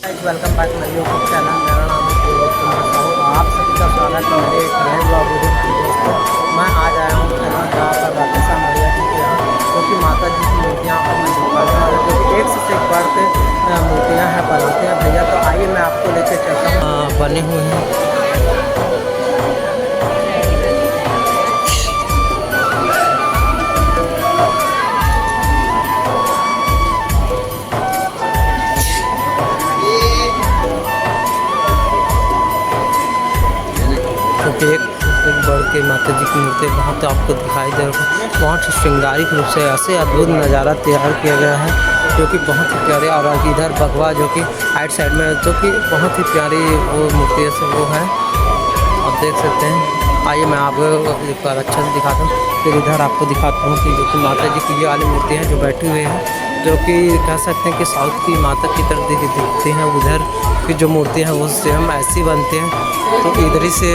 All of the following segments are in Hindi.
वेलकम बैक मेरे यूट्यूब चैनल। मेरा नाम है फिरोज कुमार साहू। आप सभी का स्वागत है मेरे एक नए ब्लॉग वीडियो में। दोस्तों, मैं आज आया हूँ जहाँ पर राधेश्याम मैया जी के यहाँ, क्योंकि माता जी की मूर्तियाँ पर मैं दिखाने वाला हूँ, क्योंकि एक से एक बढ़ के मूर्तियाँ हैं बनाते हैं भैया। तो आइए मैं आपको लेकर चलता हूँ। बने हुए हैं क्योंकि एक बढ़ के माता जी की मूर्ति वहाँ तो आपको दिखाई दे रहा है। बहुत ही श्रृंगारिक रूप से ऐसे अद्भुत नज़ारा तैयार किया गया है, जो कि बहुत ही प्यारे। और इधर भगवा जो कि राइट साइड में, जो कि बहुत ही प्यारी वो मूर्ति से वो है, आप देख सकते हैं। आइए मैं आपको एक बार अच्छा से दिखाता हूँ। फिर इधर आपको दिखाता हूँ कि जो कि माता जी की ये वाली मूर्ति है जो बैठी हुई है, जो कि कह सकते हैं कि साउथ की माता की तरफ दिखते हैं। उधर की जो मूर्ति है वो सेम ऐसी बनते हैं, तो इधर ही से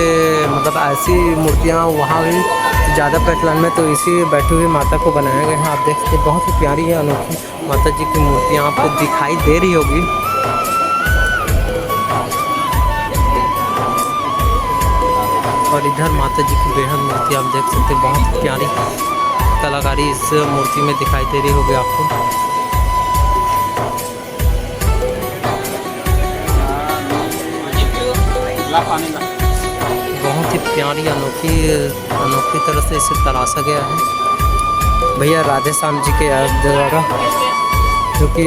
मतलब ऐसी मूर्तियाँ वहाँ भी ज़्यादा प्रचलन में, तो इसी बैठी हुई माता को बनाया गया है। आप देख सकते हैं बहुत ही प्यारी है, अनोखी माता जी की मूर्तियाँ आपको दिखाई दे रही होगी। और इधर माता जी की बेहद मूर्ति आप देख सकते हैं, बहुत प्यारी कलाकारी इस मूर्ति में दिखाई दे रही होगी आपको। बहुत ही प्यारी अनोखी तरह से इसे तराशा गया है भैया राधेश्याम जी के द्वारा, जो कि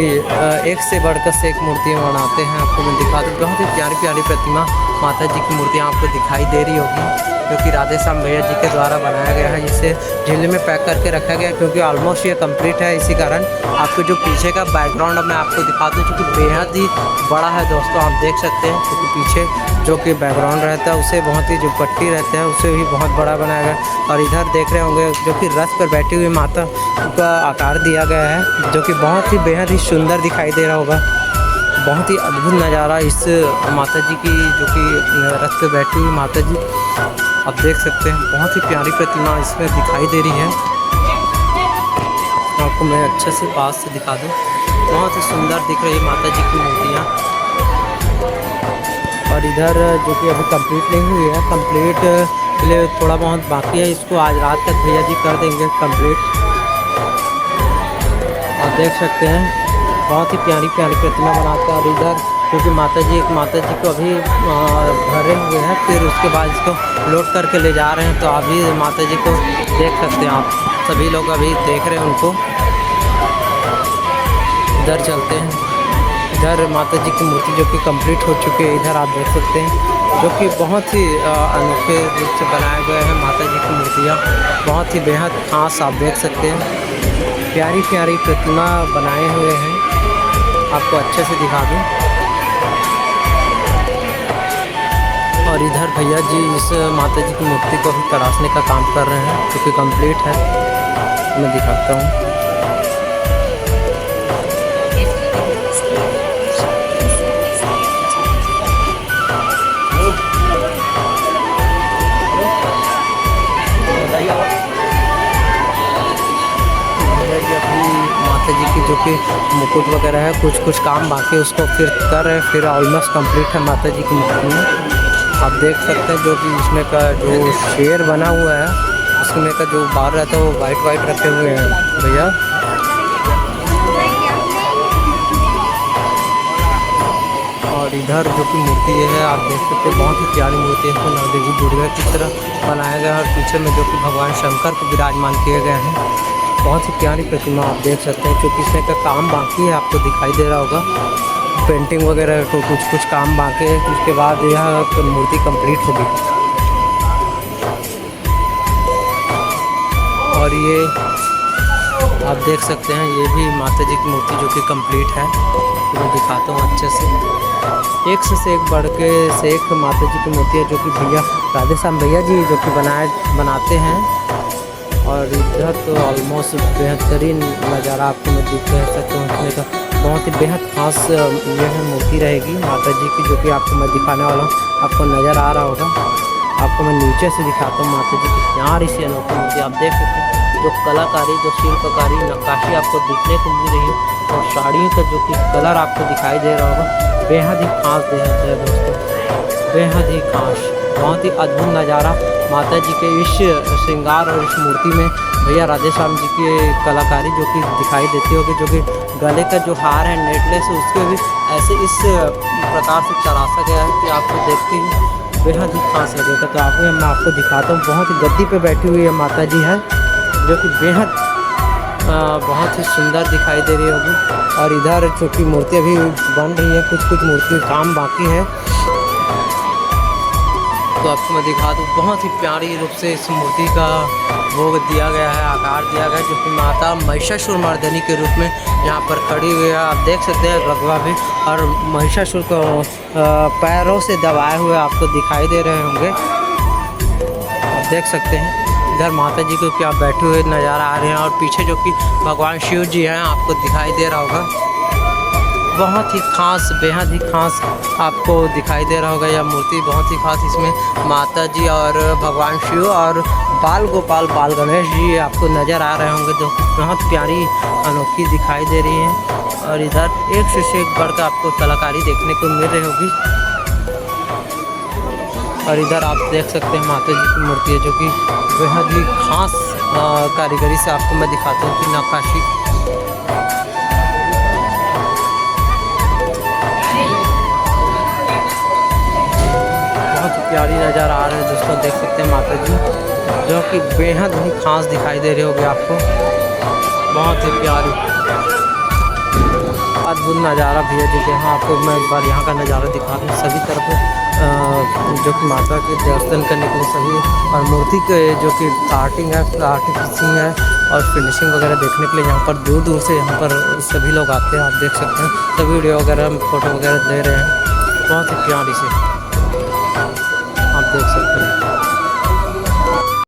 एक से बढ़कर से एक मूर्तियाँ बनाते हैं। आपको मैं दिखा दूँ, बहुत ही प्यारी प्यारी प्रतिमा माता जी की मूर्तियाँ आपको दिखाई दे रही होगी, जो कि राधेश्याम भैया जी के द्वारा बनाया गया है। जिसे झील में पैक करके रखा गया है, क्योंकि ऑलमोस्ट ये कंप्लीट है। इसी कारण आपको जो पीछे का बैकग्राउंड मैं आपको दिखा दूँ, जो कि बेहद ही बड़ा है दोस्तों। आप देख सकते हैं, क्योंकि पीछे जो कि बैकग्राउंड रहता है उसे बहुत ही, जो पट्टी रहते हैं उसे भी बहुत बड़ा बनाया गया है। और इधर देख रहे होंगे जो कि रथ पर बैठी हुई माता का आकार दिया गया है, जो कि बहुत ही बेहद ही सुंदर दिखाई दे रहा होगा। बहुत ही अद्भुत नज़ारा इस माता जी की, जो कि रथ पे बैठी हुई माता जी आप देख सकते हैं। बहुत ही प्यारी प्रतिमा इसमें दिखाई दे रही है। आपको मैं अच्छे से पास से दिखा दूं, बहुत ही सुंदर दिख रही है माता जी की मूर्तियाँ। और इधर जो कि अभी कंप्लीट नहीं हुई है, कंप्लीट के लिए थोड़ा बहुत बाकी है। इसको आज रात तक भैया जी कर देंगे कंप्लीट। आप देख सकते हैं बहुत ही प्यारी प्यारी प्रतिमा बनाते हैं। और इधर क्योंकि माता जी को अभी भरे हुए हैं, फिर उसके बाद इसको लोड करके ले जा रहे हैं। तो अभी माता जी को देख सकते हैं आप, सभी लोग अभी देख रहे हैं उनको। इधर चलते हैं, इधर माता जी की मूर्ति जो कि कंप्लीट हो चुकी है। इधर आप देख सकते हैं, जो कि बहुत ही अनोखे रूप से बनाए गए हैं माता जी की मूर्तियाँ, बहुत ही बेहद खास। आप देख सकते हैं प्यारी प्यारी प्रतिमा बनाए हुए हैं। आपको अच्छे से दिखा दूँ। और इधर भैया जी इस माता जी की मूर्ति को भी तराशने का काम कर रहे हैं, क्योंकि कंप्लीट है। मैं दिखाता हूँ। माता जी की जो कि मुकुट वगैरह है, कुछ काम बाकी है, उसको फिर कर रहे हैं। फिर ऑलमोस्ट कंप्लीट है माता जी की मूर्ति में। आप देख सकते हैं जो कि इसमें का जो शेर बना हुआ है, उसमें का जो बाल रहता है वो वाइट रखे हुए हैं भैया। और इधर जो कि मूर्ति है आप देख सकते हैं, बहुत ही प्यारी मूर्ति है। इसको नवदेवी दुर्गा की तरह बनाया गया है, और पीछे में जो कि भगवान शंकर को विराजमान किए गए हैं। बहुत ही प्यारी प्रतिमा आप देख सकते हैं, क्योंकि इसमें का काम बाकी है, आपको दिखाई दे रहा होगा। पेंटिंग वगैरह को कुछ काम बाकी है, उसके बाद यह मूर्ति कंप्लीट होगी। और ये आप देख सकते हैं, ये भी माता जी की मूर्ति जो कि कंप्लीट है। तो मैं दिखाता हूँ अच्छे से। एक से एक बढ़ के से एक माता जी की मूर्ति है, जो कि भैया राधेश्याम भैया जी जो कि बनाते हैं। और इधर तो ऑलमोस्ट बेहतरीन नज़ारा आपको मैं दिख सकता हूँ। इसमें का बहुत ही बेहद खास यह मूर्ति रहेगी माता जी की, जो कि आपको मैं दिखाने वाला हूँ। आपको नज़र आ रहा होगा, आपको मैं नीचे से दिखाता हूँ माता जी की प्यारी सी अनोखी मूर्ति। आप देख सकते हैं जो कलाकारी, जो शिल्पकारी, नक्काशी आपको दिखने को मिल रही है और साड़ियों का जो कि कलर आपको दिखाई दे रहा होगा, बेहद ही खास है दोस्तों, बेहद ही खास, बहुत ही अद्भुत नज़ारा माता जी के इस श्रृंगार और इस मूर्ति में भैया राधे श्याम जी की कलाकारी जो कि दिखाई देती होगी, जो कि गले का जो हार है नेकलेस उसके भी ऐसे इस प्रकार से तराशा गया है कि आपको देखते ही बेहद ही खास लगेगा। तो आपको मैं आपको दिखाता हूँ, बहुत ही गद्दी पे बैठी हुई है माता जी है, जो कि बेहद बहुत ही सुंदर दिखाई दे रही होगी। और इधर छोटी मूर्ति अभी बन रही है, कुछ कुछ मूर्ति काम बाकी है, तो आपको मैं दिखा दूँ। बहुत ही प्यारी रूप से इस मूर्ति का भोग दिया गया है, आकार दिया गया है, जो कि माता महिषासुर मर्दनी के रूप में यहाँ पर खड़ी हुई है। आप देख सकते हैं गगवा भी, और महिषासुर को पैरों से दबाए हुए आपको दिखाई दे रहे होंगे, आप देख सकते हैं। इधर माता जी को क्या बैठे हुए नज़ारा आ रहे हैं, और पीछे जो कि भगवान शिव जी हैं आपको दिखाई दे रहा होगा। बहुत ही खास, बेहद ही खास आपको दिखाई दे रहा होगा यह मूर्ति, बहुत ही खास। इसमें माता जी और भगवान शिव और बाल गोपाल, बाल गणेश जी आपको नज़र आ रहे होंगे, जो बहुत प्यारी अनोखी दिखाई दे रही हैं। और इधर एक से एक बढ़कर आपको कलाकारी देखने को मिल रही होगी। और इधर आप देख सकते हैं माता जी की मूर्ति है, जो कि बेहद ही खास कारीगरी से आपको मैं दिखाता हूँ कि नक्काशी प्यारी नज़र आ रहे हैं दोस्तों, देख सकते हैं माता जी, जो कि बेहद ही खास दिखाई दे रही होगी आपको, बहुत ही प्यारी अद्भुत नज़ारा भैया जी के। हाँ, आपको मैं एक बार यहाँ का नज़ारा दिखा दूँ। सभी तरफ जो कि माता के दर्शन करने के लिए सभी, और मूर्ति के जो कि आर्टिंग है, आर्टिफिशिंग है और फिनिशिंग वगैरह देखने के लिए यहाँ पर दूर दूर से यहाँ पर सभी लोग आते हैं। आप देख सकते हैं, सभी वीडियो वगैरह, फ़ोटो वगैरह ले रहे हैं, बहुत ही प्यारी से।